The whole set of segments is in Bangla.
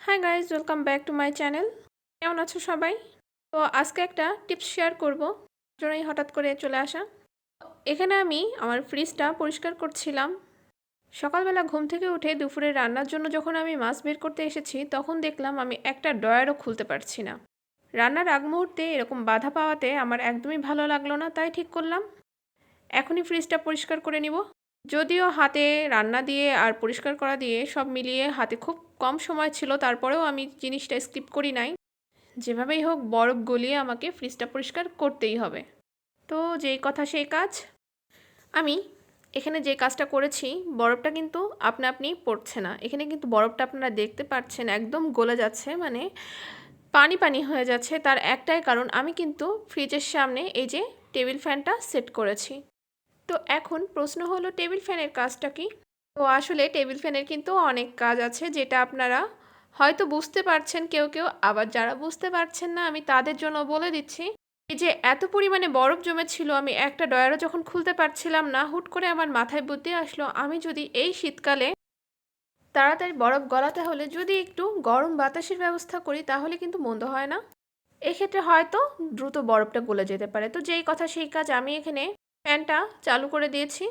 Hi guys, welcome back to my channel. কেমন আছো সবাই? তো আজকে একটা টিপস শেয়ার করব, জন্যই হঠাৎ করে চলে আসা। এখানে আমি আমার ফ্রিজটা পরিষ্কার করছিলাম। সকালবেলা ঘুম থেকে উঠে দুপুরে রান্নার জন্য যখন আমি মাছ বের করতে এসেছি, তখন দেখলাম আমি একটা ড্রয়ারও খুলতে পারছি না। রান্নার আগ মুহূর্তে এরকম বাধা পাওয়াতে আমার একদমই ভালো লাগলো না, তাই ঠিক করলাম এখনই ফ্রিজটা পরিষ্কার করে নিব। যদিও হাতে রান্না দিয়ে আর পরিষ্কার করা দিয়ে সব মিলিয়ে হাতে খুব কম সময় ছিল, তারপরেও আমি জিনিসটা স্কিপ করি নাই। যেভাবেই হোক বরফ গলিয়ে আমাকে ফ্রিজটা পরিষ্কার করতেই হবে। তো যেই কথা সেই কাজ। আমি এখানে যে কাজটা করেছি, বরফটা কিন্তু আপনা আপনি পড়ছে না। এখানে কিন্তু বরফটা আপনারা দেখতে পাচ্ছেন একদম গলে যাচ্ছে, মানে পানি পানি হয়ে যাচ্ছে। তার একটাই কারণ, আমি কিন্তু ফ্রিজের সামনে এই যে টেবিল ফ্যানটা সেট করেছি। তো এখন প্রশ্ন হলো, টেবিল ফ্যানের কাজটা কি? তো আসলে টেবিল ফ্যানের কিন্তু অনেক কাজ আছে, যেটা আপনারা হয়তো বুঝতে পারছেন কেউ কেউ, আবার যারা বুঝতে পারছেন না আমি তাদের জন্য বলে দিচ্ছি। এই যে এত পরিমাণে বরফ জমেছিল, আমি একটা ড্রয়ারও যখন খুলতে পারছিলাম না, হুট করে আমার মাথায় বুদ্ধি আসলো, আমি যদি এই শীতকালে তাড়াতাড়ি বরফ গলাতে হলে যদি একটু গরম বাতাসের ব্যবস্থা করি, তাহলে কিন্তু মন্দ হয় না। এক্ষেত্রে হয়তো দ্রুত বরফটা গলে যেতে পারে। তো যেই কথা সেই কাজ, আমি এখানে ফ্যানটা চালু করে দিয়েছি।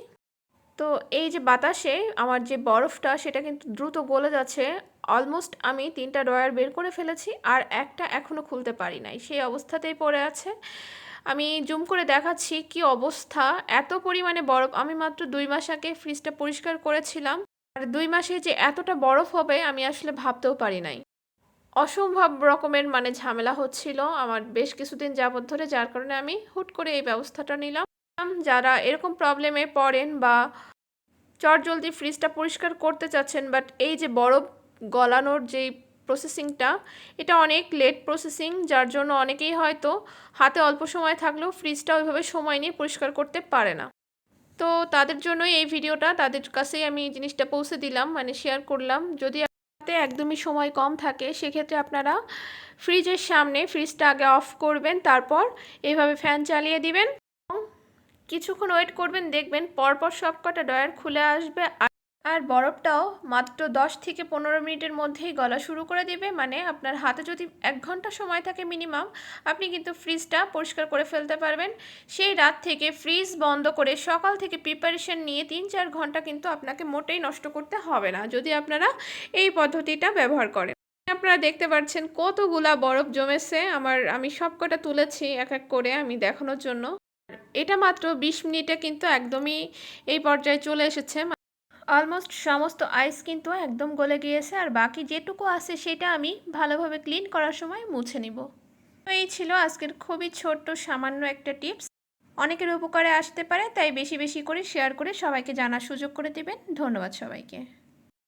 তো এই যে বাতাসে আমার যে বরফটা সেটা কিন্তু দ্রুত গলে যাচ্ছে। অলমোস্ট আমি 3টা ড্রয়ার বের করে ফেলেছি, আর একটা এখনও খুলতে পারি নাই, সেই অবস্থাতেই পড়ে আছে। আমি জুম করে দেখাচ্ছি কি অবস্থা। এত পরিমাণে বরফ, আমি মাত্র 2 মাস আগে ফ্রিজটা পরিষ্কার করেছিলাম, আর 2 মাসে যে এতটা বরফ হবে আমি আসলে ভাবতেও পারি নাই। অসম্ভব রকমের মানে ঝামেলা হচ্ছিল আমার বেশ কিছুদিন যাবৎ ধরে, যার কারণে আমি হুট করে এই ব্যবস্থাটা নিলাম। যারা এরকম প্রবলেমে পড়েন বা চটজলদি ফ্রিজটা পরিষ্কার করতে চাচ্ছেন, বাট এই যে বরফ গলানোর যেই প্রসেসিংটা, এটা অনেক লেট প্রসেসিং, যার জন্য অনেকেই হয়তো হাতে অল্প সময় থাকলেও ফ্রিজটা ওইভাবে সময় নিয়ে পরিষ্কার করতে পারে না। তো তাদের জন্যই এই ভিডিওটা, তাদের কাছেই আমি জিনিসটা পৌঁছে দিলাম, মানে শেয়ার করলাম। যদি হাতে একদমই সময় কম থাকে, সেক্ষেত্রে আপনারা ফ্রিজের সামনে ফ্রিজটা আগে অফ করবেন, তারপর এইভাবে ফ্যান চালিয়ে দিবেন, কিছুক্ষণ ওয়েট করবেন, দেখবেন পরপর সব কটা ড্রয়ার খুলে আসবে। আর বরফটাও মাত্র 10 থেকে 15 মিনিটের মধ্যেই গলা শুরু করে দেবে। মানে আপনার হাতে যদি 1 ঘন্টা সময় থাকে মিনিমাম, আপনি কিন্তু ফ্রিজটা পরিষ্কার করে ফেলতে পারবেন। সেই রাত থেকে ফ্রিজ বন্ধ করে সকাল থেকে প্রিপারেশন নিয়ে 3-4 ঘন্টা কিন্তু আপনাকে মোটেই নষ্ট করতে হবে না, যদি আপনারা এই পদ্ধতিটা ব্যবহার করেন। আপনারা দেখতে পাচ্ছেন কতগুলা বরফ জমেছে আমি সবকটা তুলেছি এক এক করে আমি দেখানোর জন্য। এটা মাত্র 20 মিনিটে কিন্তু একদমই এই পর্যায়ে চলে এসেছে। অলমোস্ট সমস্ত আইস কিন্তু একদম গলে গিয়েছে, আর বাকি যেটুকু আছে সেটা আমি ভালোভাবে ক্লিন করার সময় মুছে নিব। তো এই ছিল আজকের খুবই ছোট্ট সামান্য একটা টিপস। অনেকের উপকারে আসতে পারে, তাই বেশি বেশি করে শেয়ার করে সবাইকে জানার সুযোগ করে দিবেন। ধন্যবাদ সবাইকে।